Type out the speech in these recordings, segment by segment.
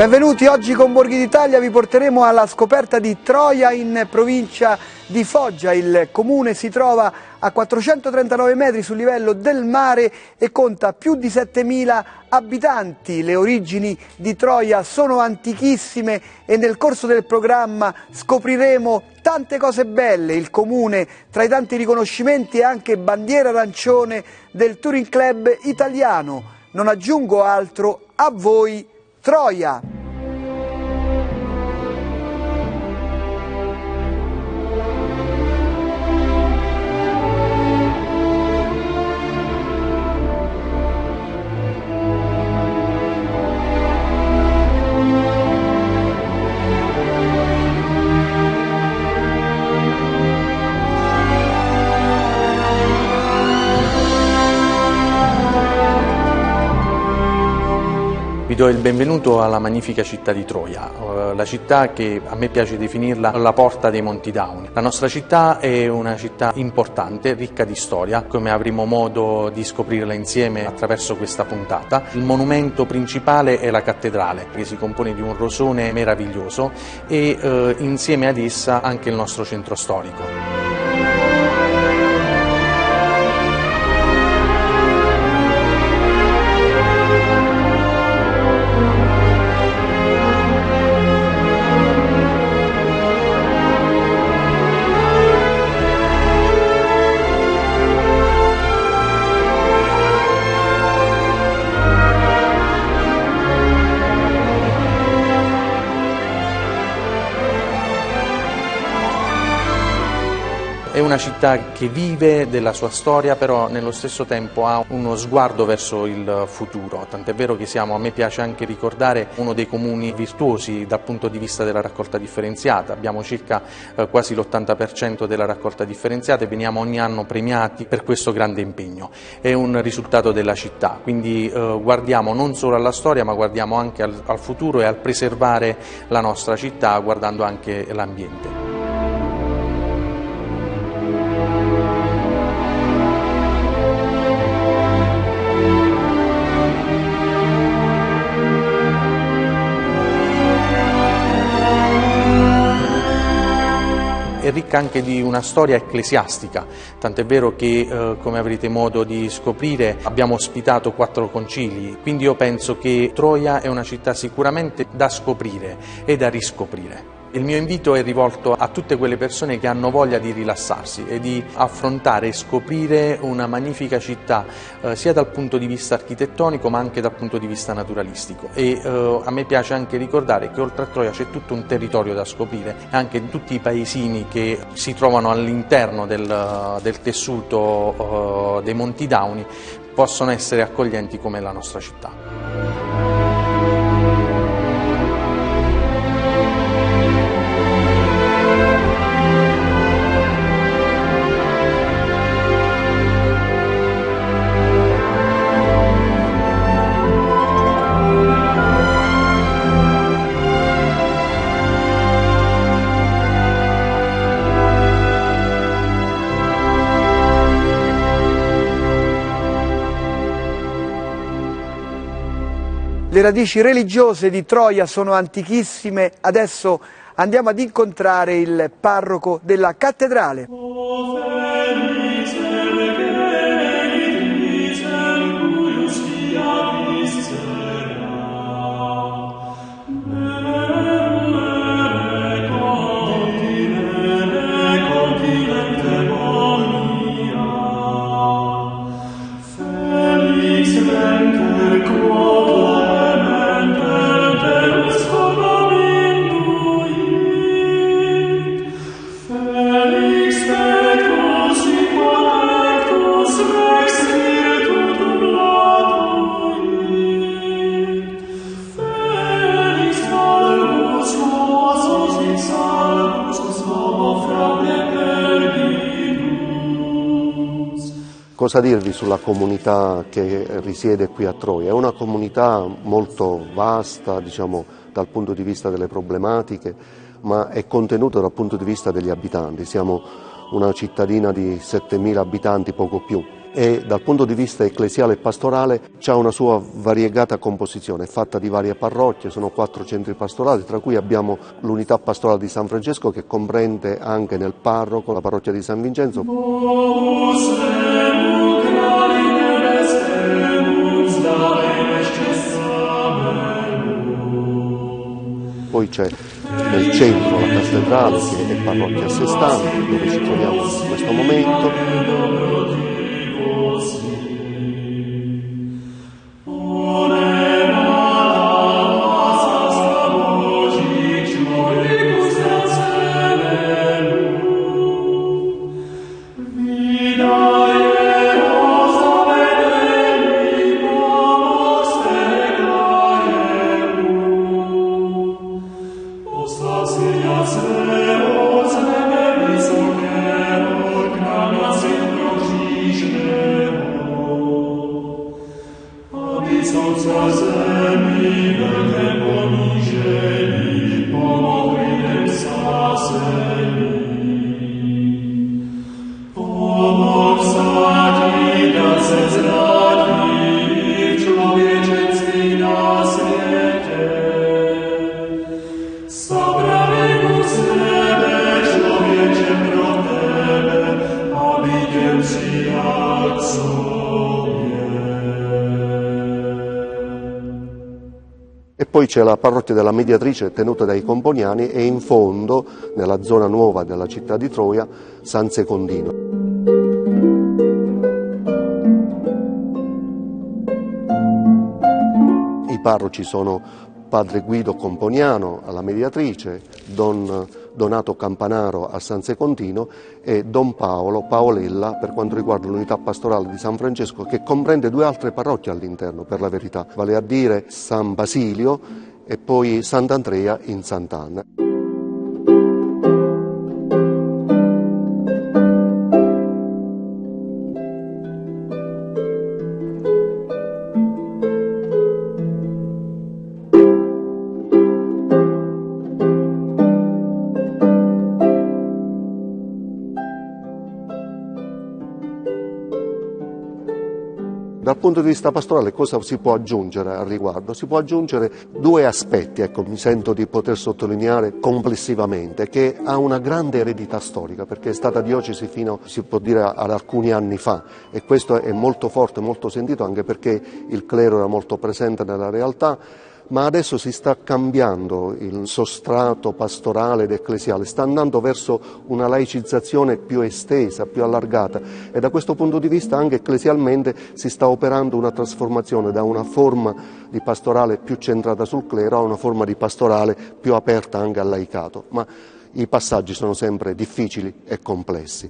Benvenuti, oggi con Borghi d'Italia vi porteremo alla scoperta di Troia in provincia di Foggia. Il comune si trova a 439 metri sul livello del mare e conta più di 7.000 abitanti. Le origini di Troia sono antichissime e nel corso del programma scopriremo tante cose belle. Il comune, tra i tanti riconoscimenti, è anche bandiera arancione del Touring Club italiano. Non aggiungo altro, a voi Troia! Vi do il benvenuto alla magnifica città di Troia, la città che a me piace definirla la porta dei Monti Dauni. La nostra città è una città importante, ricca di storia, come avremo modo di scoprirla insieme attraverso questa puntata. Il monumento principale è la cattedrale, che si compone di un rosone meraviglioso e insieme ad essa anche il nostro centro storico. È una città che vive della sua storia, però nello stesso tempo ha uno sguardo verso il futuro, tant'è vero che a me piace anche ricordare uno dei comuni virtuosi dal punto di vista della raccolta differenziata. Abbiamo circa quasi l'80% della raccolta differenziata e veniamo ogni anno premiati per questo grande impegno. È un risultato della città, quindi guardiamo non solo alla storia ma guardiamo anche al futuro e al preservare la nostra città guardando anche l'ambiente. È ricca anche di una storia ecclesiastica, tant'è vero che, come avrete modo di scoprire, abbiamo ospitato 4 concili, quindi io penso che Troia è una città sicuramente da scoprire e da riscoprire. Il mio invito è rivolto a tutte quelle persone che hanno voglia di rilassarsi e di affrontare e scoprire una magnifica città sia dal punto di vista architettonico ma anche dal punto di vista naturalistico. E a me piace anche ricordare che oltre a Troia c'è tutto un territorio da scoprire, anche tutti i paesini che si trovano all'interno del tessuto dei Monti Dauni possono essere accoglienti come la nostra città. Le radici religiose di Troia sono antichissime, adesso andiamo ad incontrare il parroco della cattedrale. Cosa dirvi sulla comunità che risiede qui a Troia? È una comunità molto vasta, diciamo, dal punto di vista delle problematiche, ma è contenuta dal punto di vista degli abitanti. Siamo una cittadina di 7.000 abitanti, poco più. e dal punto di vista ecclesiale e pastorale c'ha una sua variegata composizione, è fatta di varie parrocchie, sono 4 centri pastorali, tra cui abbiamo l'unità pastorale di San Francesco che comprende anche nel parroco la parrocchia di San Vincenzo. Poi c'è nel centro la cattedrale che è parrocchia a sé stante, dove ci troviamo in questo momento. E poi c'è la parrocchia della Mediatrice tenuta dai Componiani e in fondo, nella zona nuova della città di Troia, San Secondino. I parroci sono padre Guido Componiano alla Mediatrice, Don Donato Campanaro a San Secondino e Don Paolo Paolella per quanto riguarda l'unità pastorale di San Francesco, che comprende 2 altre parrocchie all'interno, per la verità, vale a dire San Basilio e poi Sant'Andrea in Sant'Anna. Dal punto di vista pastorale cosa si può aggiungere al riguardo? Si può aggiungere 2 aspetti, mi sento di poter sottolineare complessivamente, che ha una grande eredità storica, perché è stata diocesi fino, si può dire, ad alcuni anni fa, e questo è molto forte, molto sentito, anche perché il clero era molto presente nella realtà, ma adesso si sta cambiando il sostrato pastorale ed ecclesiale, sta andando verso una laicizzazione più estesa, più allargata, e da questo punto di vista anche ecclesialmente si sta operando una trasformazione da una forma di pastorale più centrata sul clero a una forma di pastorale più aperta anche al laicato, ma i passaggi sono sempre difficili e complessi.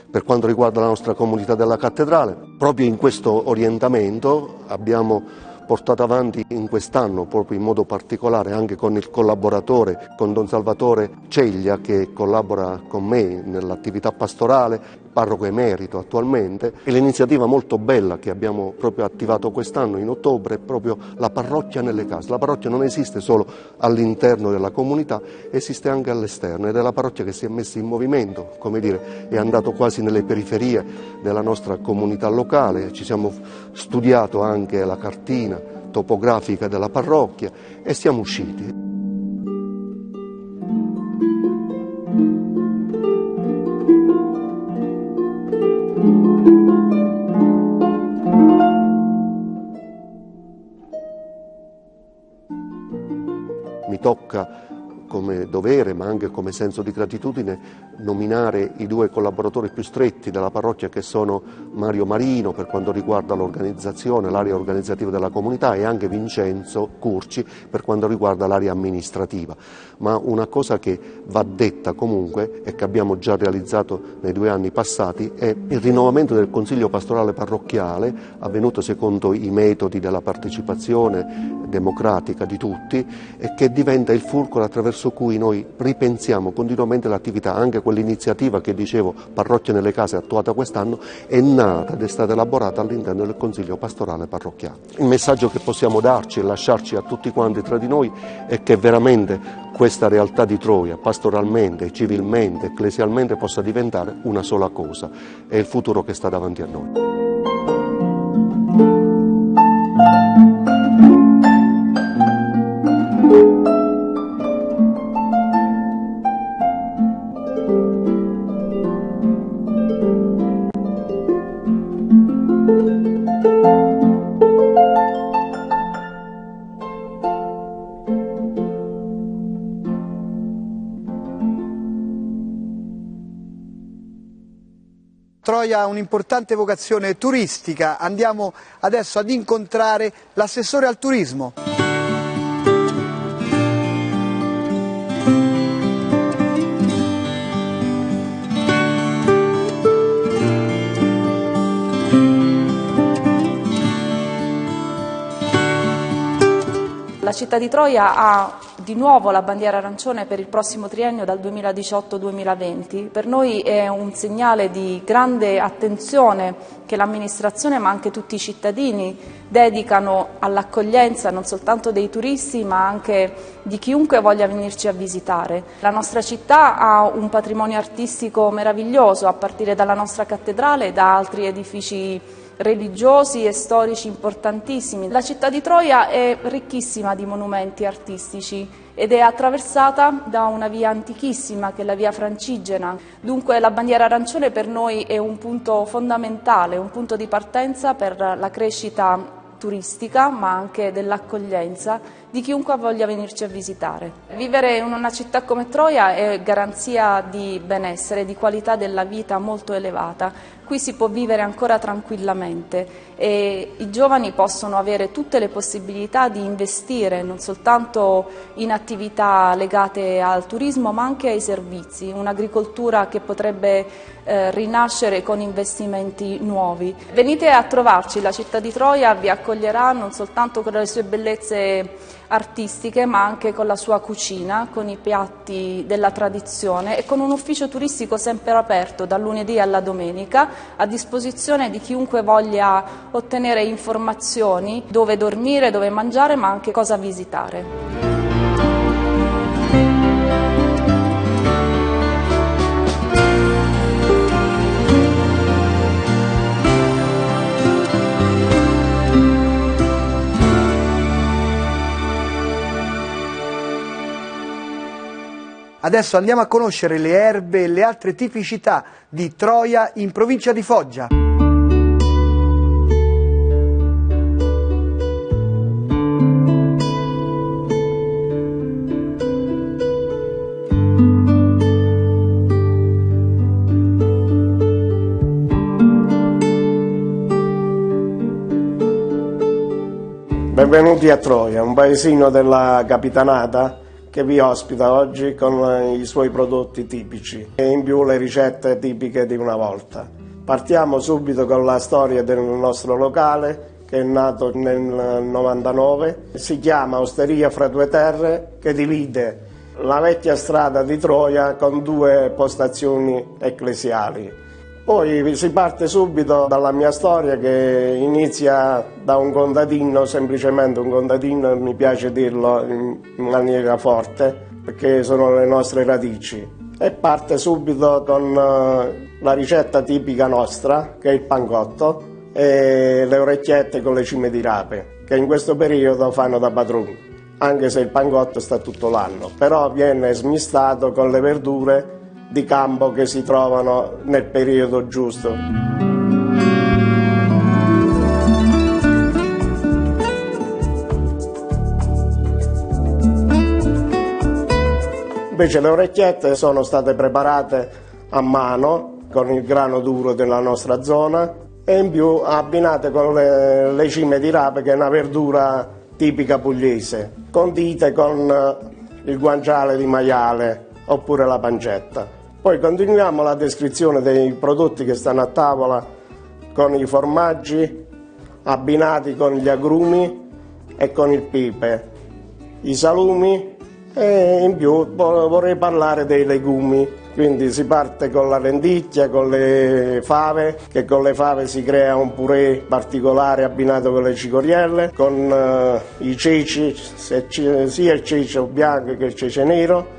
Per quanto riguarda la nostra comunità della cattedrale, proprio in questo orientamento abbiamo portato avanti in quest'anno, proprio in modo particolare, anche con il collaboratore, con Don Salvatore Ceglia, che collabora con me nell'attività pastorale, parroco emerito attualmente, e l'iniziativa molto bella che abbiamo proprio attivato quest'anno in ottobre è proprio la parrocchia nelle case. La parrocchia non esiste solo all'interno della comunità, esiste anche all'esterno, ed è la parrocchia che si è messa in movimento, come dire, è andato quasi nelle periferie della nostra comunità locale, ci siamo studiato anche la cartina topografica della parrocchia e siamo usciti. Mi tocca come dovere, ma anche come senso di gratitudine, nominare i 2 collaboratori più stretti della parrocchia, che sono Mario Marino per quanto riguarda l'organizzazione, l'area organizzativa della comunità, e anche Vincenzo Curci per quanto riguarda l'area amministrativa. Ma una cosa che va detta comunque e che abbiamo già realizzato nei 2 anni passati è il rinnovamento del Consiglio Pastorale Parrocchiale, avvenuto secondo i metodi della partecipazione democratica di tutti, e che diventa il fulcro attraverso cui noi ripensiamo continuamente l'attività. Anche quell'iniziativa che dicevo, Parrocchia nelle case, attuata quest'anno, è nata ed è stata elaborata all'interno del Consiglio Pastorale Parrocchiale. Il messaggio che possiamo darci e lasciarci a tutti quanti tra di noi è che veramente questa realtà di Troia, pastoralmente, civilmente, ecclesialmente, possa diventare una sola cosa. È il futuro che sta davanti a noi. Troia ha un'importante vocazione turistica. Andiamo adesso ad incontrare l'assessore al turismo. La città di Troia ha di nuovo la bandiera arancione per il prossimo triennio dal 2018-2020. Per noi è un segnale di grande attenzione che l'amministrazione ma anche tutti i cittadini dedicano all'accoglienza non soltanto dei turisti ma anche di chiunque voglia venirci a visitare. La nostra città ha un patrimonio artistico meraviglioso a partire dalla nostra cattedrale e da altri edifici religiosi e storici importantissimi. La città di Troia è ricchissima di monumenti artistici ed è attraversata da una via antichissima che è la via Francigena. Dunque la bandiera arancione per noi è un punto fondamentale, un punto di partenza per la crescita turistica ma anche dell'accoglienza di chiunque voglia venirci a visitare. Vivere in una città come Troia è garanzia di benessere, di qualità della vita molto elevata. Qui si può vivere ancora tranquillamente e i giovani possono avere tutte le possibilità di investire non soltanto in attività legate al turismo ma anche ai servizi, un'agricoltura che potrebbe rinascere con investimenti nuovi. Venite a trovarci, la città di Troia vi accoglierà non soltanto con le sue bellezze artistiche ma anche con la sua cucina, con i piatti della tradizione e con un ufficio turistico sempre aperto dal lunedì alla domenica a disposizione di chiunque voglia ottenere informazioni, dove dormire, dove mangiare ma anche cosa visitare. Adesso andiamo a conoscere le erbe e le altre tipicità di Troia in provincia di Foggia. Benvenuti a Troia, un paesino della Capitanata che vi ospita oggi con i suoi prodotti tipici e in più le ricette tipiche di una volta. Partiamo subito con la storia del nostro locale che è nato nel 99, si chiama Osteria Fra Due Terre, che divide la vecchia strada di Troia con due postazioni ecclesiali. Poi si parte subito dalla mia storia che inizia da un contadino, semplicemente un contadino, mi piace dirlo in maniera forte perché sono le nostre radici, e parte subito con la ricetta tipica nostra che è il pancotto e le orecchiette con le cime di rape che in questo periodo fanno da padroni, anche se il pancotto sta tutto l'anno, però viene smistato con le verdure di campo che si trovano nel periodo giusto. Invece le orecchiette sono state preparate a mano con il grano duro della nostra zona e in più abbinate con le cime di rape, che è una verdura tipica pugliese, condite con il guanciale di maiale oppure la pancetta. Poi continuiamo la descrizione dei prodotti che stanno a tavola con i formaggi abbinati con gli agrumi e con il pipe, i salumi e in più vorrei parlare dei legumi. Quindi si parte con la lenticchia, con le fave, che con le fave si crea un purè particolare abbinato con le cicorielle, con i ceci, sia il cece bianco che il cece nero,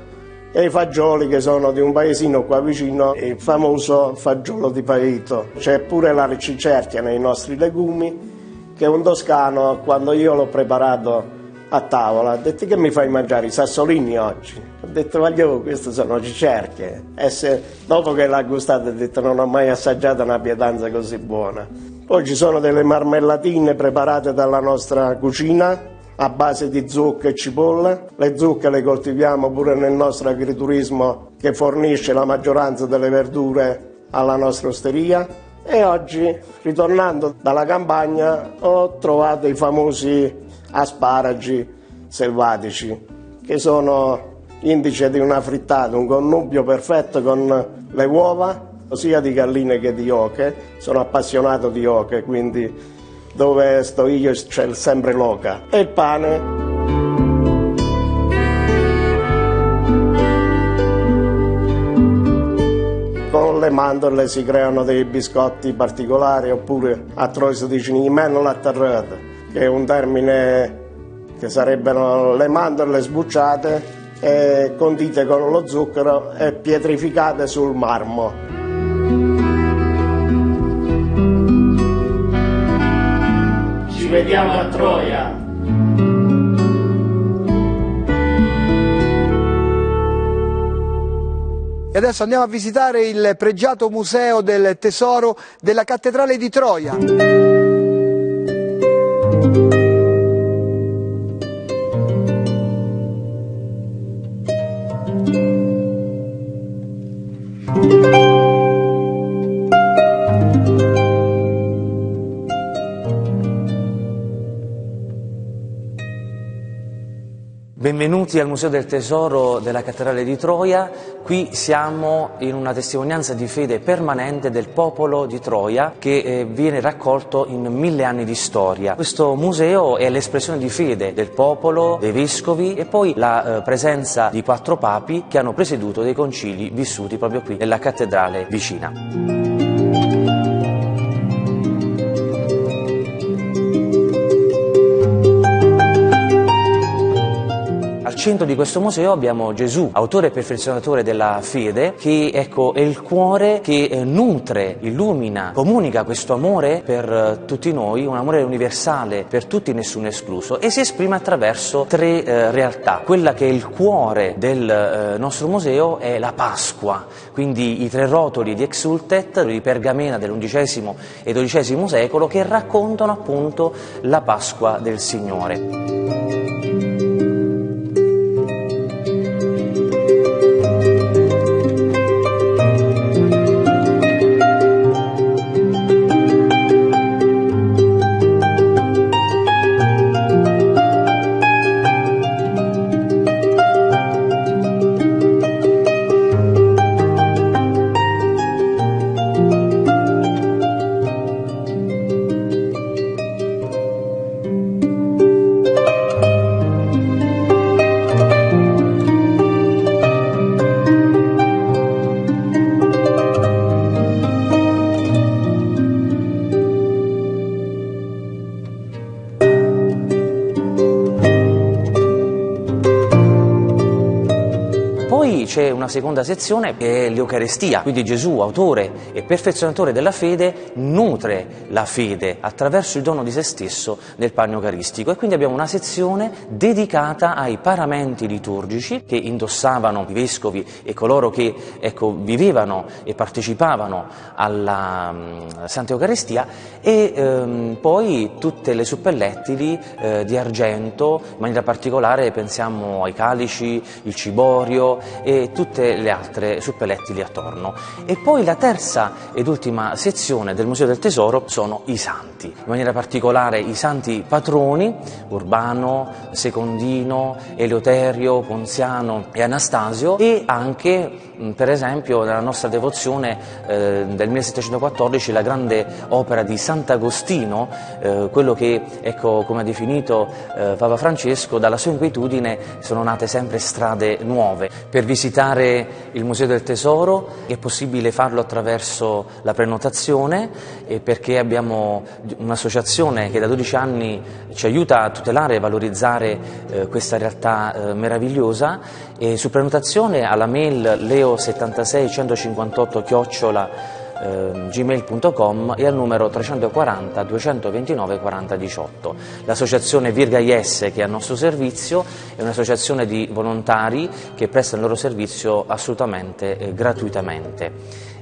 e i fagioli che sono di un paesino qua vicino, il famoso fagiolo di Paito. C'è pure la cicerchia nei nostri legumi, che un toscano, quando io l'ho preparato a tavola, ha detto: che mi fai mangiare i sassolini oggi? Ho detto: voglio, queste sono cicerchie. E dopo che l'ha gustato ha detto: non ho mai assaggiato una pietanza così buona. Poi ci sono delle marmellatine preparate dalla nostra cucina a base di zucche e cipolle. Le zucche le coltiviamo pure nel nostro agriturismo che fornisce la maggioranza delle verdure alla nostra osteria e oggi, ritornando dalla campagna, ho trovato i famosi asparagi selvatici, che sono indice di una frittata, un connubio perfetto con le uova, sia di galline che di oche. Sono appassionato di oche, quindi dove sto io c'è sempre l'oca. E il pane. Con le mandorle si creano dei biscotti particolari, oppure a Troia si dice i menno latterrate, che è un termine che sarebbero le mandorle sbucciate e condite con lo zucchero e pietrificate sul marmo. Ci vediamo a Troia! E adesso andiamo a visitare il pregiato museo del tesoro della cattedrale di Troia. Benvenuti al Museo del Tesoro della Cattedrale di Troia. Qui siamo in una testimonianza di fede permanente del popolo di Troia che viene raccolto in 1000 anni di storia. Questo museo è l'espressione di fede del popolo, dei vescovi e poi la presenza di 4 papi che hanno presieduto dei concili vissuti proprio qui nella cattedrale vicina. Al centro di questo museo abbiamo Gesù, autore e perfezionatore della fede, che è il cuore che nutre, illumina, comunica questo amore per tutti noi, un amore universale per tutti, nessuno escluso, e si esprime attraverso 3 realtà. Quella che è il cuore del nostro museo è la Pasqua, quindi i 3 rotoli di Exultet, di pergamena dell'11° e XII secolo, che raccontano appunto la Pasqua del Signore. Poi c'è una seconda sezione che è l'Eucaristia, quindi Gesù, autore e perfezionatore della fede, nutre la fede attraverso il dono di se stesso nel pane eucaristico, e quindi abbiamo una sezione dedicata ai paramenti liturgici che indossavano i vescovi e coloro che vivevano e partecipavano alla Santa Eucaristia, e poi tutte le suppellettili di argento, in maniera particolare pensiamo ai calici, il ciborio e tutte le altre suppellettili attorno. E poi la terza ed ultima sezione del Museo del Tesoro sono i santi, in maniera particolare i santi patroni, Urbano, Secondino, Eleuterio, Ponziano e Anastasio, e anche per esempio nella nostra devozione del 1714 la grande opera di Sant'Agostino, quello che, come ha definito Papa Francesco, dalla sua inquietudine sono nate sempre strade nuove. Per visitare il Museo del Tesoro è possibile farlo attraverso la prenotazione, perché abbiamo un'associazione che da 12 anni ci aiuta a tutelare e valorizzare questa realtà meravigliosa, e su prenotazione alla mail leo76158@gmail.com e al numero 340 229 40 18. L'associazione Virgaiesse, che è a nostro servizio, è un'associazione di volontari che prestano il loro servizio assolutamente gratuitamente,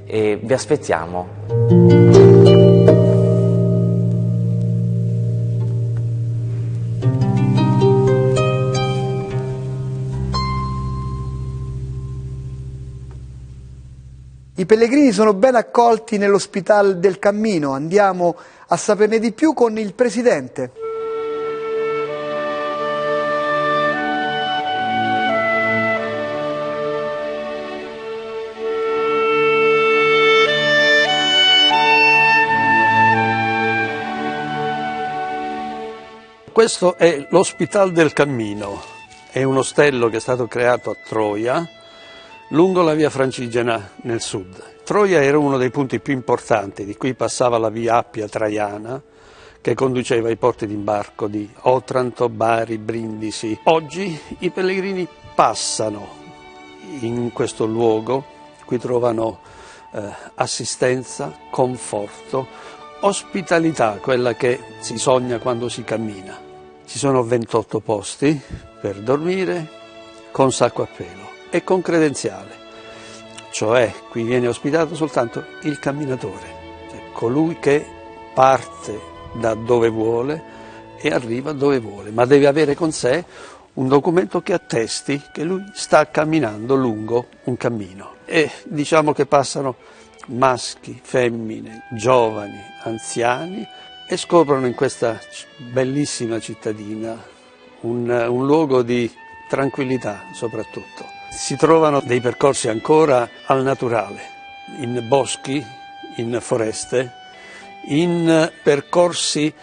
e vi aspettiamo. I pellegrini sono ben accolti nell'Ospital del Cammino. Andiamo a saperne di più con il presidente. Questo è l'Ospital del Cammino, è un ostello che è stato creato a Troia, lungo la via Francigena nel sud. Troia era uno dei punti più importanti, di cui passava la via Appia Traiana, che conduceva ai porti d'imbarco di Otranto, Bari, Brindisi. Oggi i pellegrini passano in questo luogo, qui trovano assistenza, conforto, ospitalità, quella che si sogna quando si cammina. Ci sono 28 posti per dormire con sacco a pelo e con credenziale, cioè qui viene ospitato soltanto il camminatore, cioè colui che parte da dove vuole e arriva dove vuole, ma deve avere con sé un documento che attesti che lui sta camminando lungo un cammino. E diciamo che passano maschi, femmine, giovani, anziani, e scoprono in questa bellissima cittadina un luogo di tranquillità soprattutto. Si trovano dei percorsi ancora al naturale, in boschi, in foreste, in percorsi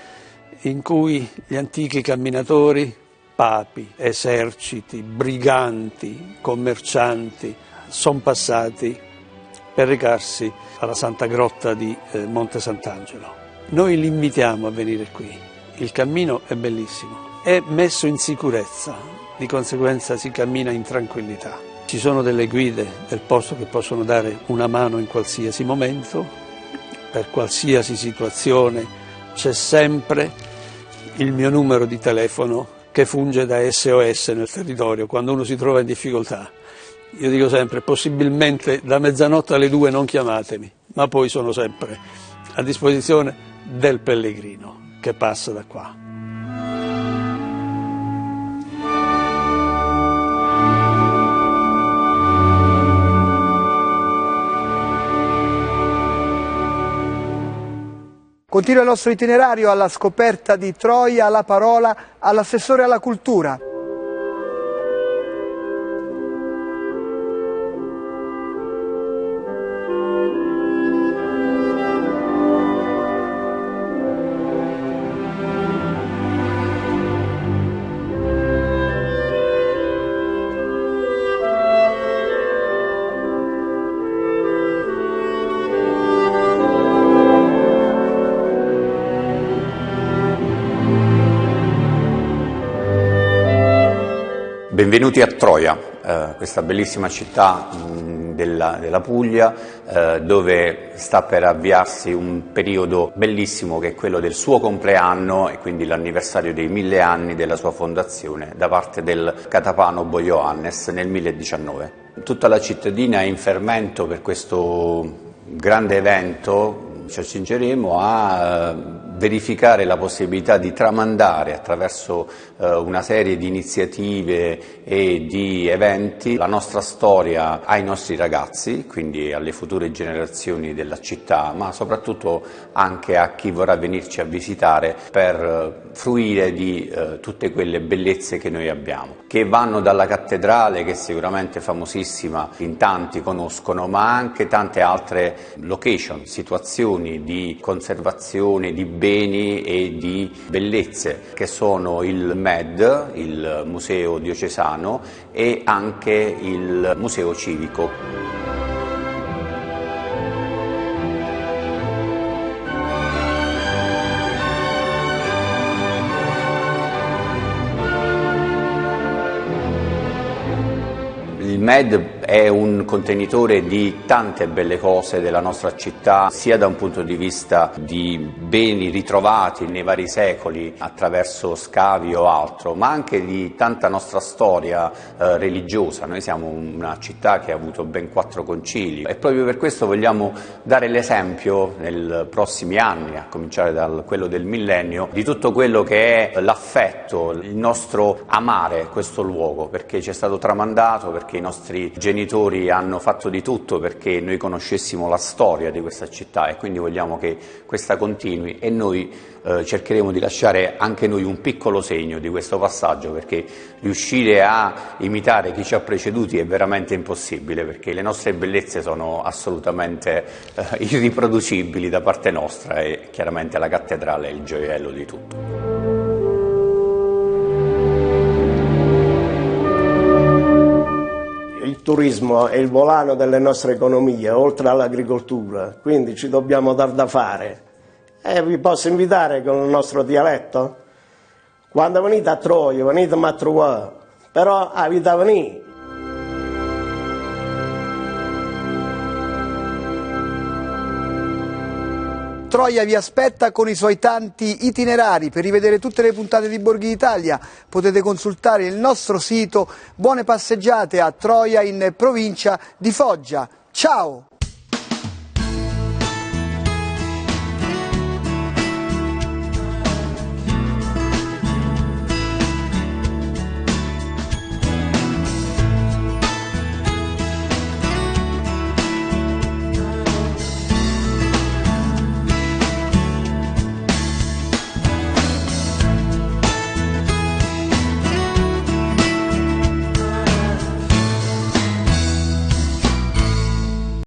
in cui gli antichi camminatori, papi, eserciti, briganti, commercianti, sono passati per recarsi alla Santa Grotta di Monte Sant'Angelo. Noi li invitiamo a venire qui, il cammino è bellissimo, è messo in sicurezza, di conseguenza si cammina in tranquillità. Ci sono delle guide del posto che possono dare una mano in qualsiasi momento, per qualsiasi situazione c'è sempre il mio numero di telefono che funge da SOS nel territorio quando uno si trova in difficoltà. Io dico sempre, possibilmente da mezzanotte alle 2 non chiamatemi, ma poi sono sempre a disposizione del pellegrino che passa da qua. Continua il nostro itinerario alla scoperta di Troia, la parola all'assessore alla cultura. Benvenuti a Troia, questa bellissima città della Puglia, dove sta per avviarsi un periodo bellissimo che è quello del suo compleanno e quindi l'anniversario dei 1000 anni della sua fondazione da parte del catapano Bo Ioannes nel 1019. Tutta la cittadina è in fermento per questo grande evento. Ci accingeremo a verificare la possibilità di tramandare attraverso una serie di iniziative e di eventi la nostra storia ai nostri ragazzi, quindi alle future generazioni della città, ma soprattutto anche a chi vorrà venirci a visitare per fruire di tutte quelle bellezze che noi abbiamo, che vanno dalla cattedrale, che è sicuramente famosissima, in tanti conoscono, ma anche tante altre location, situazioni di conservazione di beni e di bellezze che sono il MED, il Museo Diocesano, e anche il Museo Civico. Il MED è un contenitore di tante belle cose della nostra città, sia da un punto di vista di beni ritrovati nei vari secoli attraverso scavi o altro, ma anche di tanta nostra storia religiosa. Noi siamo una città che ha avuto ben 4 concili e proprio per questo vogliamo dare l'esempio nei prossimi anni, a cominciare da quello del millennio, di tutto quello che è l'affetto, il nostro amare questo luogo, perché ci è stato tramandato, perché i nostri genitori genitori hanno fatto di tutto perché noi conoscessimo la storia di questa città e quindi vogliamo che questa continui e noi cercheremo di lasciare anche noi un piccolo segno di questo passaggio, perché riuscire a imitare chi ci ha preceduti è veramente impossibile, perché le nostre bellezze sono assolutamente irriproducibili da parte nostra e chiaramente la cattedrale è il gioiello di tutto. Il turismo è il volano delle nostre economie, oltre all'agricoltura, quindi ci dobbiamo dar da fare. Vi posso invitare con il nostro dialetto? Quando venite a Troia, venite a trovare, però avete a venire. Troia vi aspetta con i suoi tanti itinerari. Per rivedere tutte le puntate di Borghi d'Italia potete consultare il nostro sito. Buone passeggiate a Troia in provincia di Foggia. Ciao!